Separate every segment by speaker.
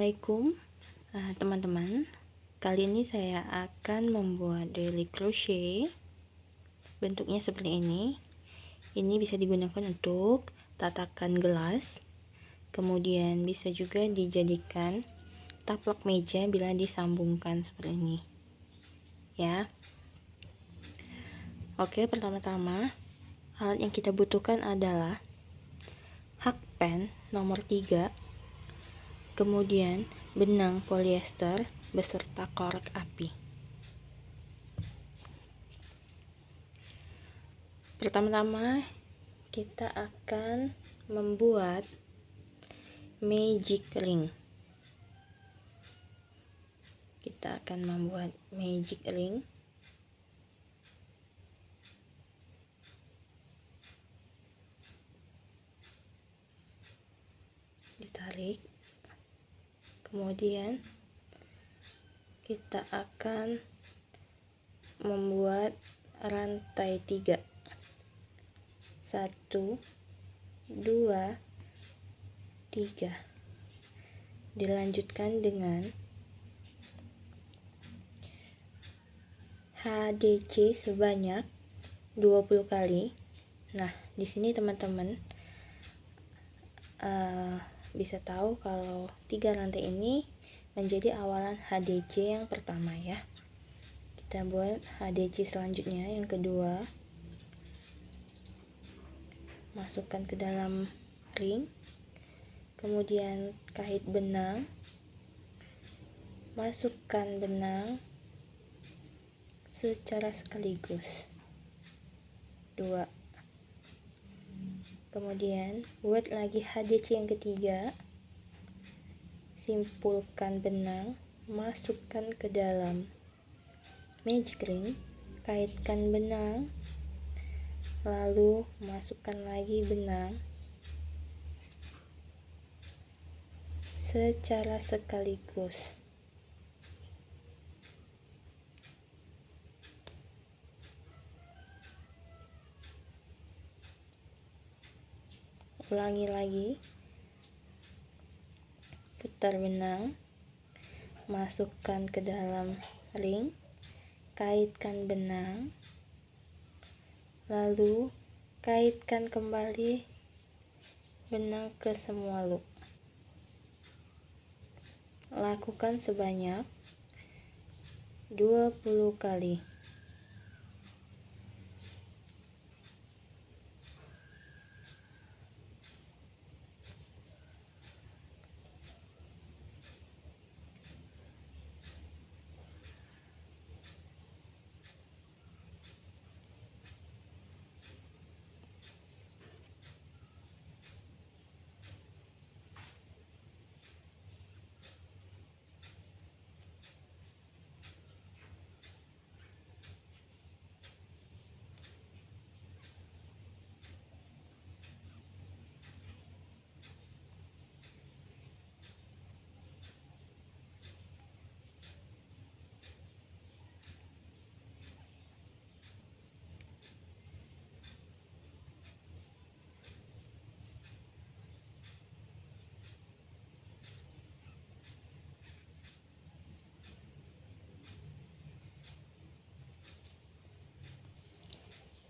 Speaker 1: Assalamualaikum teman-teman. Kali ini saya akan membuat daily crochet. Bentuknya seperti ini. Ini bisa digunakan untuk tatakan gelas. Kemudian bisa juga dijadikan taplak meja bila disambungkan seperti ini. Ya. Oke, pertama-tama alat yang kita butuhkan adalah hakpen nomor 3. Kemudian benang polyester beserta korek api. Pertama-tama kita akan membuat magic ring. Kita akan membuat magic ring. Ditarik. Kemudian kita akan membuat rantai 3. 1 2 3. Dilanjutkan dengan HDC sebanyak 20 kali. Nah, di sini teman-teman bisa tahu kalau 3 rantai ini menjadi awalan HDC yang pertama ya. Kita buat HDC selanjutnya yang kedua. Masukkan ke dalam ring. Kemudian kait benang. Masukkan benang secara sekaligus. 2. Kemudian buat lagi HDC yang ketiga. Simpulkan benang, masukkan ke dalam magic ring, kaitkan benang, lalu masukkan lagi benang secara sekaligus. Ulangi lagi, putar benang, masukkan ke dalam ring, kaitkan benang, lalu kaitkan kembali benang ke semua loop. Lakukan sebanyak 20 kali.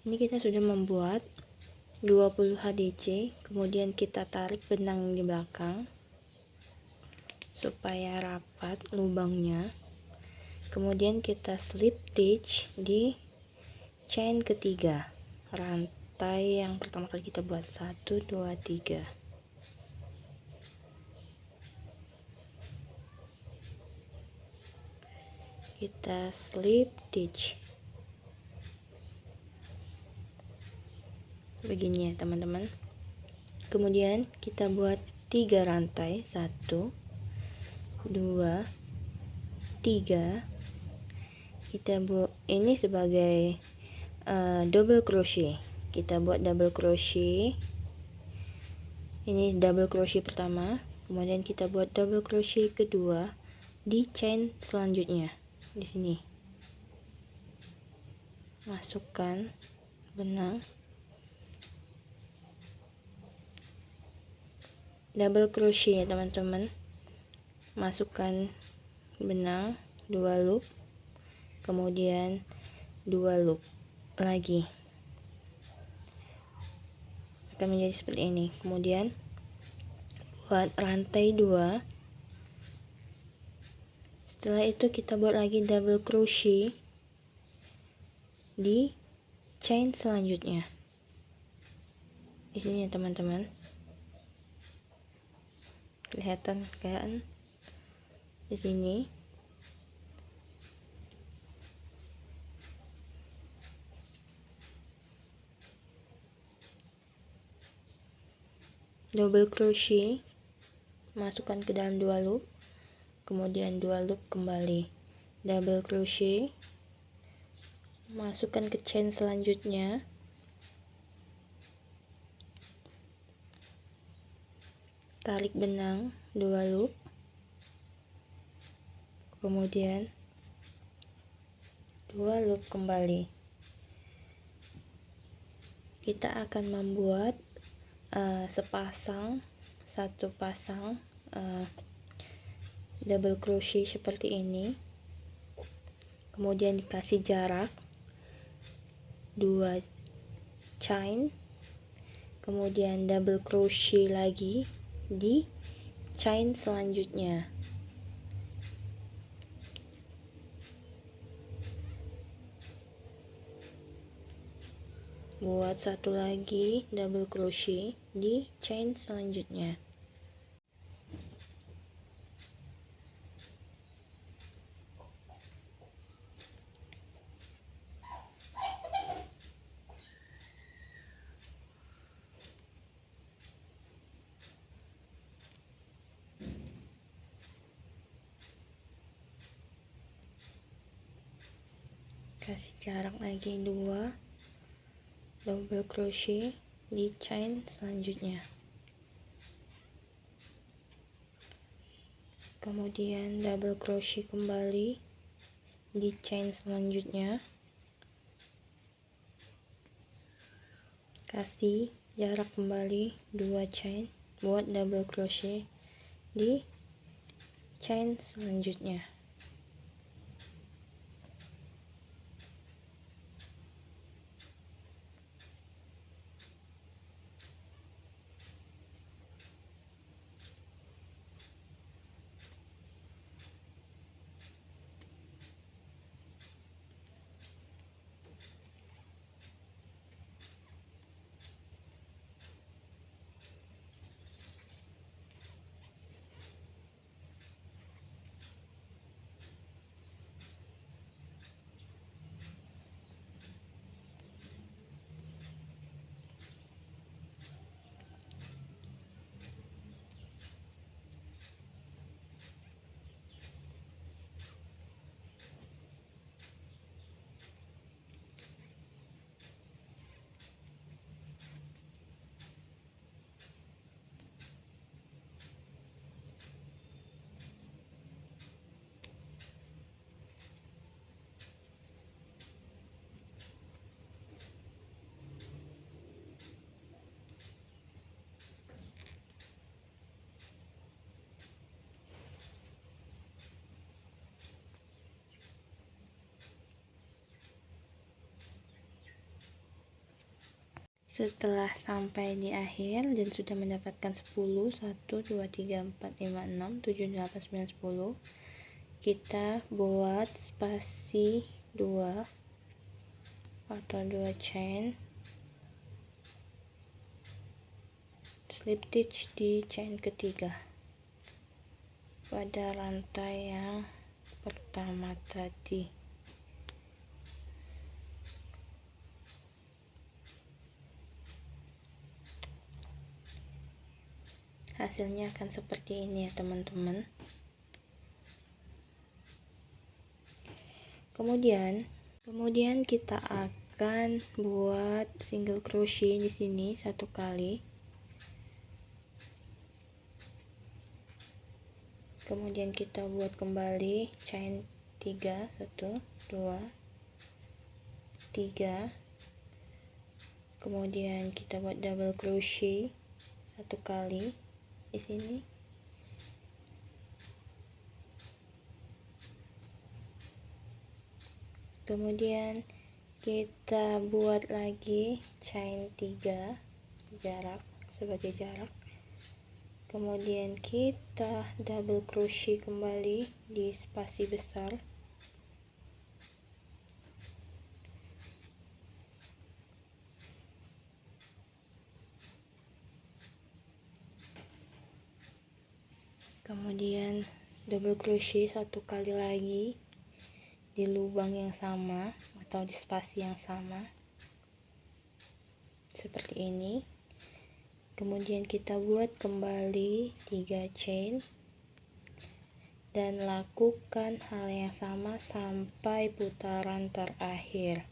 Speaker 1: Ini kita sudah membuat 20 HDC, kemudian kita tarik benang yang di belakang supaya rapat lubangnya. Kemudian kita slip stitch di chain ketiga, rantai yang pertama kali kita buat. 1 2 3. Kita slip stitch begini ya teman-teman. Kemudian kita buat 3 rantai. 1 2 3. Kita buat ini sebagai double crochet. Kita buat double crochet. Ini double crochet pertama, kemudian kita buat double crochet kedua di chain selanjutnya. Di sini masukkan benang, double crochet ya teman-teman. masukkan benang 2 loop, kemudian 2 loop lagi, akan menjadi seperti ini. Kemudian buat rantai 2. Setelah itu kita buat lagi double crochet di chain selanjutnya di sini ya teman-teman, kelihatan kan di sini. Double crochet, masukkan ke dalam 2 loop, kemudian 2 loop kembali, double crochet, masukkan ke chain selanjutnya, tarik benang 2 loop, kemudian 2 loop kembali. Kita akan membuat satu pasang double crochet seperti ini, kemudian dikasih jarak 2 chain, kemudian double crochet lagi di chain selanjutnya. Buat satu lagi double crochet di chain selanjutnya. Kasih jarak lagi 2 double crochet di chain selanjutnya, kemudian double crochet kembali di chain selanjutnya, kasih jarak kembali 2 chain, buat double crochet di chain selanjutnya. Setelah sampai di akhir dan sudah mendapatkan 10, 1, 2, 3, 4, 5, 6, 7, 8, 9, 10, kita buat spasi 2 atau 2 chain, slip stitch di chain ketiga pada rantai yang pertama tadi. Hasilnya akan seperti ini ya teman-teman. Kemudian kita akan buat single crochet di sini 1 kali. Kemudian kita buat kembali chain 3, 1, 2, 3. Kemudian kita buat double crochet 1 kali di sini. Kemudian kita buat lagi chain 3 jarak sebagai jarak. Kemudian kita double crochet kembali di spasi besar. Kemudian double crochet satu kali lagi di lubang yang sama atau di spasi yang sama seperti ini. Kemudian kita buat kembali 3 chain dan lakukan hal yang sama sampai putaran terakhir.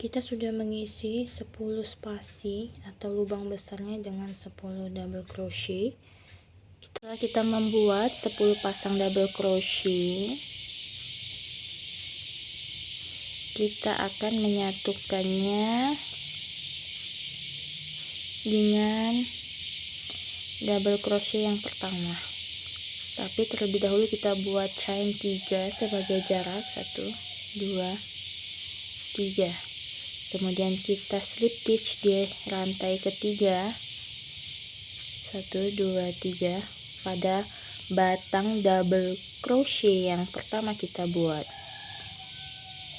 Speaker 1: Kita sudah mengisi 10 spasi atau lubang besarnya dengan 10 double crochet. Setelah kita membuat 10 pasang double crochet, kita akan menyatukannya dengan double crochet yang pertama. Tapi terlebih dahulu kita buat chain 3 sebagai jarak 1 2 3. Kemudian kita slip stitch di rantai ketiga 1 2 3 pada batang double crochet yang pertama kita buat.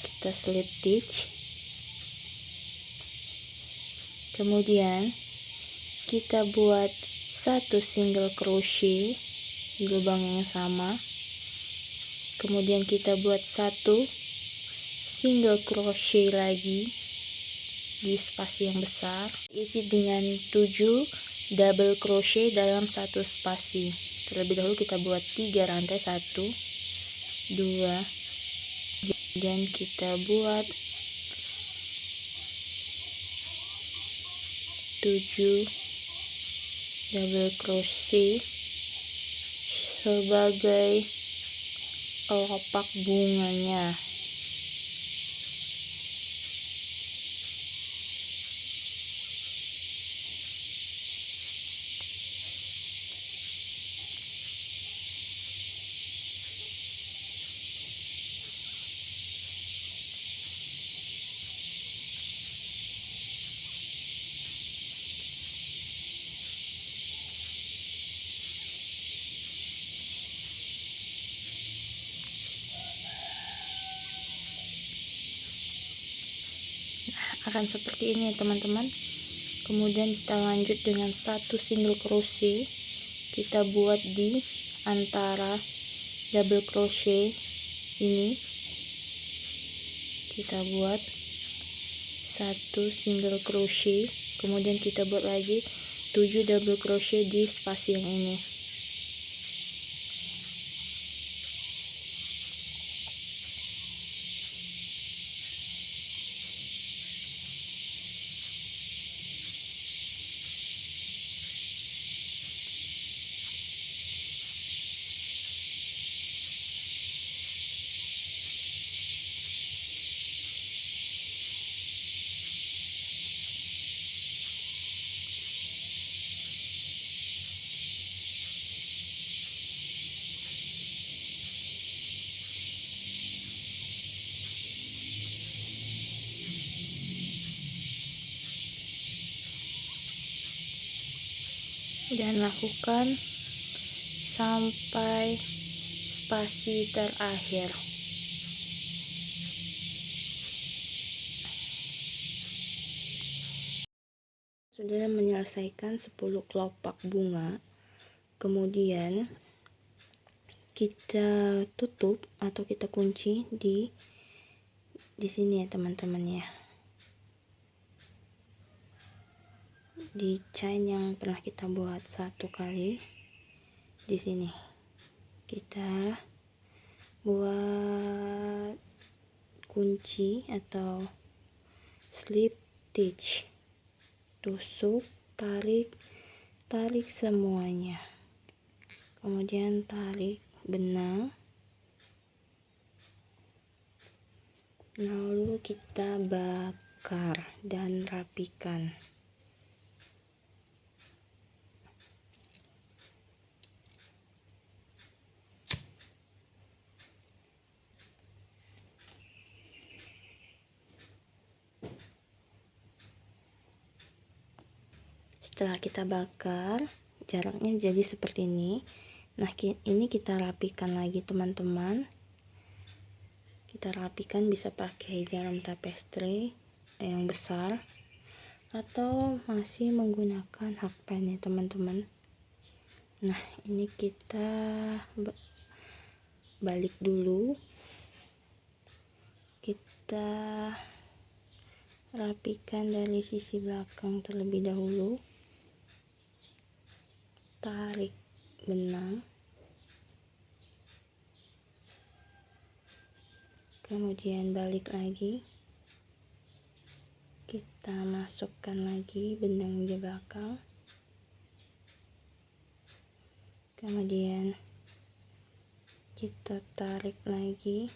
Speaker 1: Kita slip stitch, kemudian kita buat 1 single crochet di lubang yang sama, kemudian kita buat 1 single crochet lagi di spasi yang besar, isi dengan 7 double crochet dalam satu spasi. Terlebih dahulu kita buat 3 rantai 1 2, dan kita buat 7 double crochet sebagai kelopak bunganya. Akan seperti ini ya teman-teman. Kemudian kita lanjut dengan satu single crochet, kita buat di antara double crochet ini, kita buat satu single crochet, kemudian kita buat lagi 7 double crochet di spasi yang ini. Dan lakukan sampai spasi terakhir. Sudah menyelesaikan 10 kelopak bunga, kemudian kita tutup atau kita kunci di sini ya teman-teman ya, di chain yang pernah kita buat satu kali. Di sini kita buat kunci atau slip stitch, tusuk, tarik semuanya, kemudian tarik benang, lalu kita bakar dan rapikan. Setelah kita bakar, jaraknya jadi seperti ini. Nah, ini kita rapikan lagi teman-teman. Kita rapikan, bisa pakai jarum tapestry yang besar atau masih menggunakan hakpen ya teman-teman. Nah, ini kita balik dulu, kita rapikan dari sisi belakang terlebih dahulu, tarik benang, kemudian balik lagi, kita masukkan lagi benang di belakang, kemudian kita tarik lagi,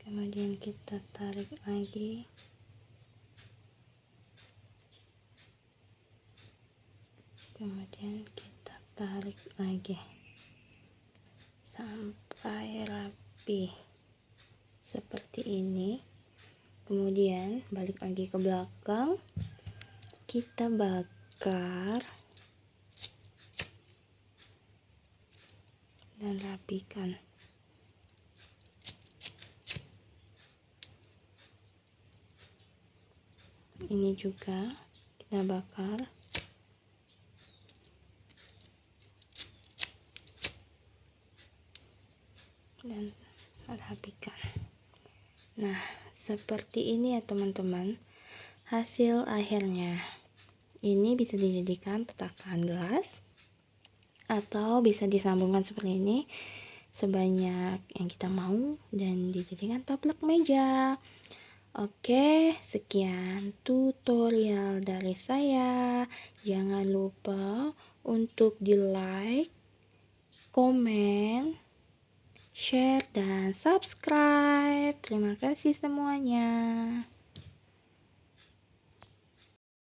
Speaker 1: kemudian kita tarik lagi, kemudian kita tarik lagi sampai rapi seperti ini. Kemudian balik lagi ke belakang, kita bakar dan rapikan. Ini juga kita bakar dan rapikan. Nah, seperti ini ya teman-teman hasil akhirnya. Ini bisa dijadikan petakan gelas atau bisa disambungkan seperti ini sebanyak yang kita mau dan dijadikan taplak meja. Oke, sekian tutorial dari saya. Jangan lupa untuk di-like, komen, share, dan subscribe. Terima kasih semuanya.